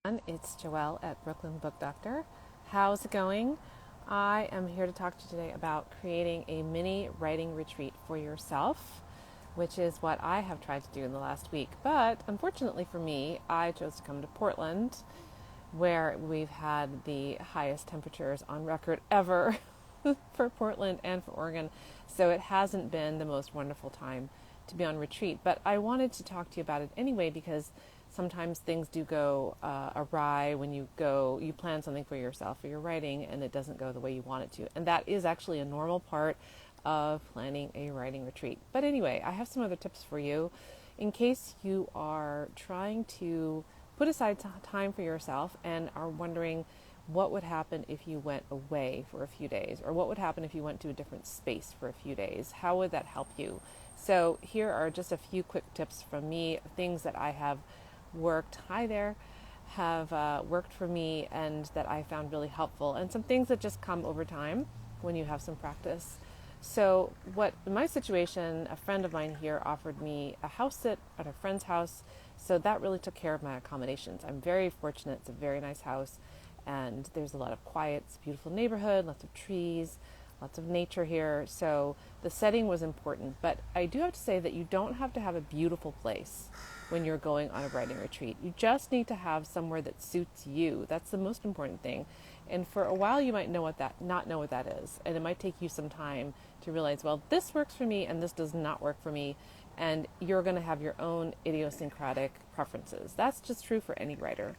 It's Joelle at Brooklyn Book Doctor. How's it going? I am here to talk to you today about creating a mini writing retreat for yourself, which is what I have tried to do in the last week. But unfortunately for me, I chose to come to Portland, where we've had the highest temperatures on record ever for Portland and for Oregon. So it hasn't been the most wonderful time to be on retreat. But I wanted to talk to you about it anyway because sometimes things do go awry when you plan something for yourself for your writing and it doesn't go the way you want it to. And that is actually a normal part of planning a writing retreat. But anyway, I have some other tips for you in case you are trying to put aside time for yourself and are wondering what would happen if you went away for a few days, or what would happen if you went to a different space for a few days. How would that help you? So here are just a few quick tips from me, things that I have have worked for me and that I found really helpful, and some things that just come over time when you have some practice. So what in my situation, a friend of mine here offered me a house sit at a friend's house, so that really took care of my accommodations. I'm very fortunate. It's a very nice house, and there's a lot of quiet. It's a beautiful neighborhood, lots of trees, lots of nature here. So the setting was important, but I do have to say that you don't have to have a beautiful place when you're going on a writing retreat. You just need to have somewhere that suits you. That's the most important thing. And for a while you might not know what that is. And it might take you some time to realize, well, this works for me and this does not work for me. And you're going to have your own idiosyncratic preferences. That's just true for any writer.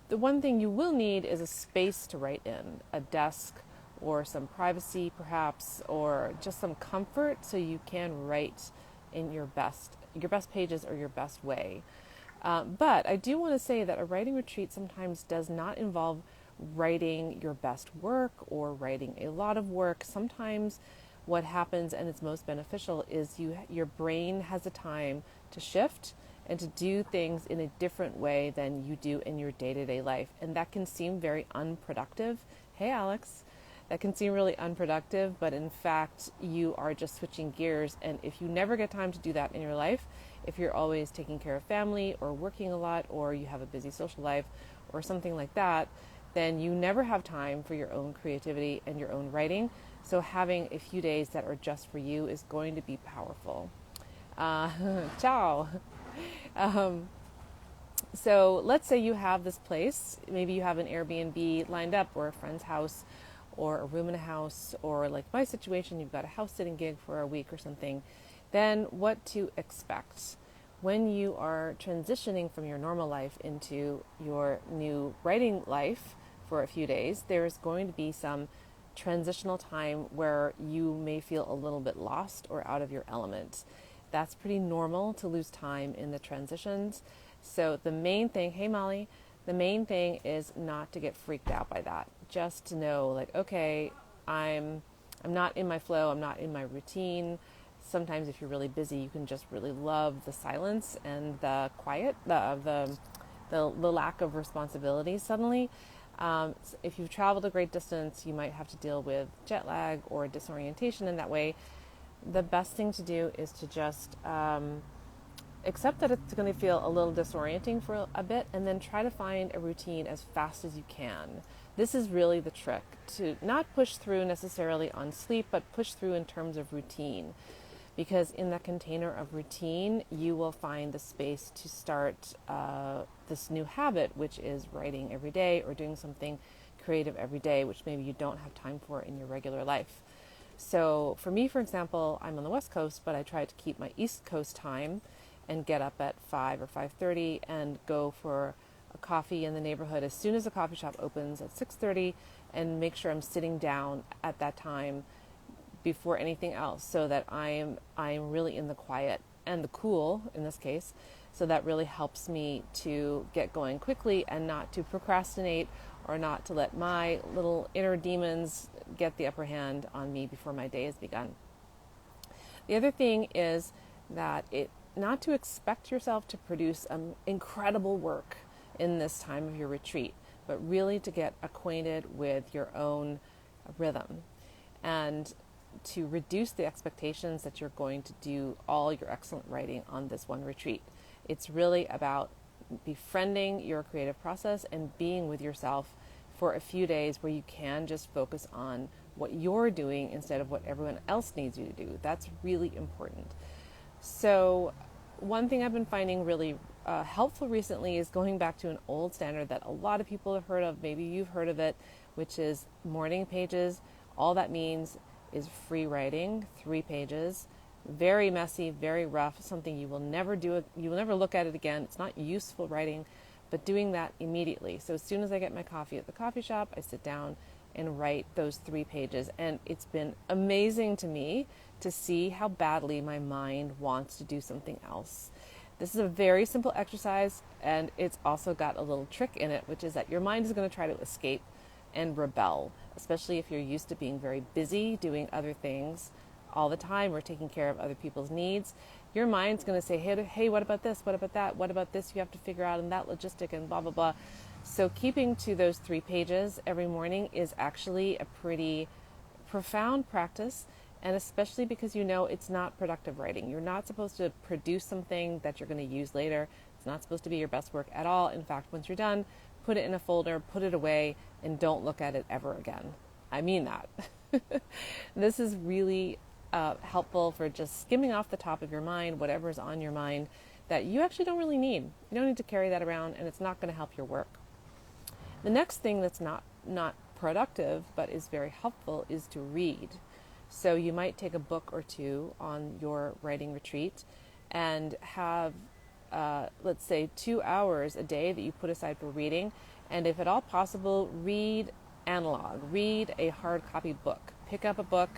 The one thing you will need is a space to write in, a desk or some privacy perhaps, or just some comfort so you can write in your best pages or your best way. But I do want to say that a writing retreat sometimes does not involve writing your best work or writing a lot of work. Sometimes what happens, and it's most beneficial, is your brain has a time to shift and to do things in a different way than you do in your day-to-day life. And that can seem very unproductive. Hey, Alex. That can seem really unproductive, but in fact, you are just switching gears. And if you never get time to do that in your life, if you're always taking care of family or working a lot, or you have a busy social life or something like that, then you never have time for your own creativity and your own writing. So having a few days that are just for you is going to be powerful. Ciao. So let's say you have this place. Maybe you have an Airbnb lined up, or a friend's house, or a room in a house, or like my situation, you've got a house sitting gig for a week or something. Then what to expect when you are transitioning from your normal life into your new writing life for a few days. There's going to be some transitional time where you may feel a little bit lost or out of your element. That's pretty normal to lose time in the transitions. So the main thing, hey Molly, the main thing is not to get freaked out by that. Just to know, like, okay, I'm not in my flow, I'm not in my routine. Sometimes if you're really busy, you can just really love the silence and the quiet, the lack of responsibility suddenly. If you've traveled a great distance, you might have to deal with jet lag or disorientation in that way. The best thing to do is to just accept that it's going to feel a little disorienting for a bit, and then try to find a routine as fast as you can. This is really the trick, to not push through necessarily on sleep, but push through in terms of routine. Because in the container of routine, you will find the space to start this new habit, which is writing every day or doing something creative every day, which maybe you don't have time for in your regular life. So for me, for example, I'm on the West Coast, but I try to keep my East Coast time and get up at 5 or 5:30 and go for a coffee in the neighborhood as soon as the coffee shop opens at 6:30, and make sure I'm sitting down at that time before anything else, so that I'm really in the quiet and the cool in this case. So that really helps me to get going quickly and not to procrastinate, or not to let my little inner demons get the upper hand on me before my day has begun. The other thing is that not to expect yourself to produce incredible work in this time of your retreat, but really to get acquainted with your own rhythm, and to reduce the expectations that you're going to do all your excellent writing on this one retreat. It's really about befriending your creative process and being with yourself for a few days where you can just focus on what you're doing instead of what everyone else needs you to do. That's really important. So one thing I've been finding really helpful recently is going back to an old standard that a lot of people have heard of. Maybe you've heard of it, which is morning pages. All that means is free writing, 3 pages, very messy, very rough, something you will never do. You will never look at it again. It's not useful writing, but doing that immediately. So as soon as I get my coffee at the coffee shop, I sit down and write those 3 pages. And it's been amazing to me to see how badly my mind wants to do something else. This is a very simple exercise, and it's also got a little trick in it, which is that your mind is going to try to escape and rebel, especially if you're used to being very busy doing other things all the time or taking care of other people's needs. Your mind's going to say, hey, what about this? What about that? What about this? You have to figure out, and that logistic and blah, blah, blah. So keeping to those 3 pages every morning is actually a pretty profound practice, and especially because you know it's not productive writing. You're not supposed to produce something that you're going to use later. It's not supposed to be your best work at all. In fact, once you're done, put it in a folder, put it away, and don't look at it ever again. I mean that. This is really helpful for just skimming off the top of your mind, whatever is on your mind that you actually don't really need. You don't need to carry that around, and it's not going to help your work. The next thing that's not productive but is very helpful is to read. So you might take a book or 2 on your writing retreat and have, let's say, 2 hours a day that you put aside for reading. And if at all possible, read analogue, read a hard copy book. Pick up a book,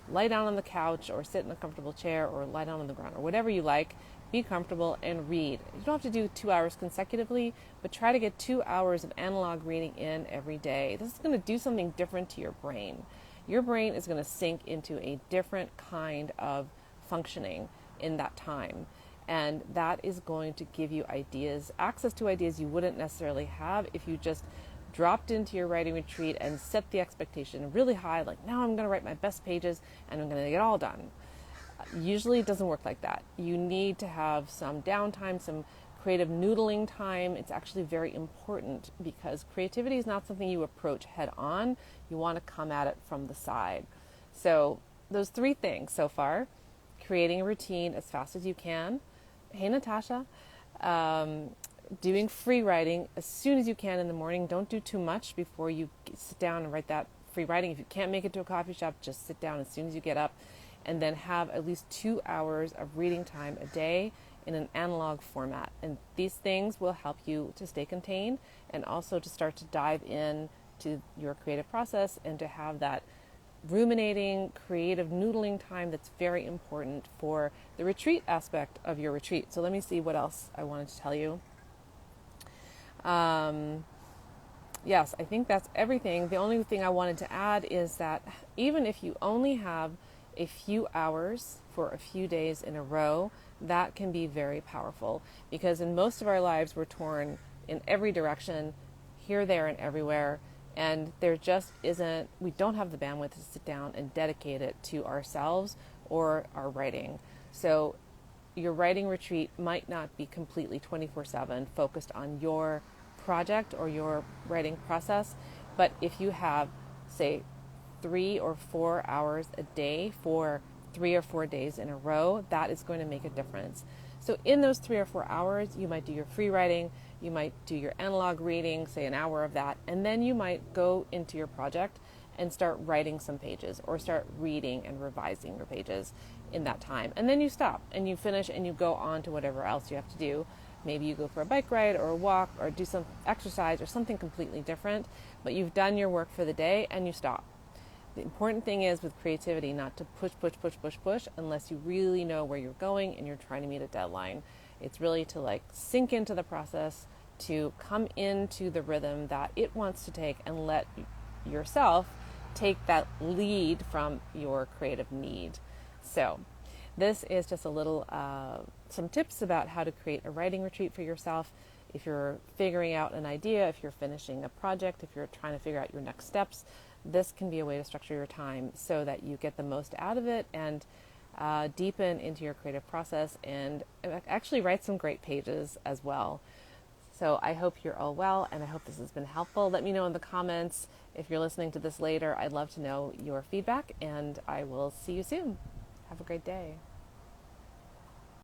lie down on the couch or sit in a comfortable chair or lie down on the ground or whatever you like. Be comfortable and read. You don't have to do 2 hours consecutively, but try to get 2 hours of analog reading in every day. This is going to do something different to your brain. Your brain is going to sink into a different kind of functioning in that time. And that is going to give you ideas, access to ideas you wouldn't necessarily have if you just dropped into your writing retreat and set the expectation really high, like now I'm going to write my best pages and I'm going to get it all done. Usually it doesn't work like that. You need to have some downtime, some creative noodling time. It's actually very important because creativity is not something you approach head on. You want to come at it from the side. So those 3 things so far: creating a routine as fast as you can. Hey, Natasha. Doing free writing as soon as you can in the morning. Don't do too much before you sit down and write that free writing. If you can't make it to a coffee shop, just sit down as soon as you get up, and then have at least 2 hours of reading time a day in an analog format. And these things will help you to stay contained and also to start to dive in to your creative process and to have that ruminating, creative noodling time that's very important for the retreat aspect of your retreat. So let me see what else I wanted to tell you. Yes, I think that's everything. The only thing I wanted to add is that even if you only have a few hours for a few days in a row, that can be very powerful, because in most of our lives we're torn in every direction, here, there, and everywhere, and there just isn't, we don't have the bandwidth to sit down and dedicate it to ourselves or our writing. So your writing retreat might not be completely 24/7 focused on your project or your writing process, but if you have, say, 3 or 4 hours a day for 3 or 4 days in a row, that is going to make a difference. So in those 3 or 4 hours, you might do your free writing, you might do your analog reading, say an hour of that, and then you might go into your project and start writing some pages or start reading and revising your pages in that time. And then you stop and you finish and you go on to whatever else you have to do. Maybe you go for a bike ride or a walk or do some exercise or something completely different, but you've done your work for the day and you stop. The important thing is with creativity not to push unless you really know where you're going and you're trying to meet a deadline. It's really to like sink into the process, to come into the rhythm that it wants to take and let yourself take that lead from your creative need. So this is just a little, some tips about how to create a writing retreat for yourself. If you're figuring out an idea, if you're finishing a project, if you're trying to figure out your next steps, this can be a way to structure your time so that you get the most out of it and deepen into your creative process and actually write some great pages as well. So I hope you're all well, and I hope this has been helpful. Let me know in the comments if you're listening to this later. I'd love to know your feedback, and I will see you soon. Have a great day.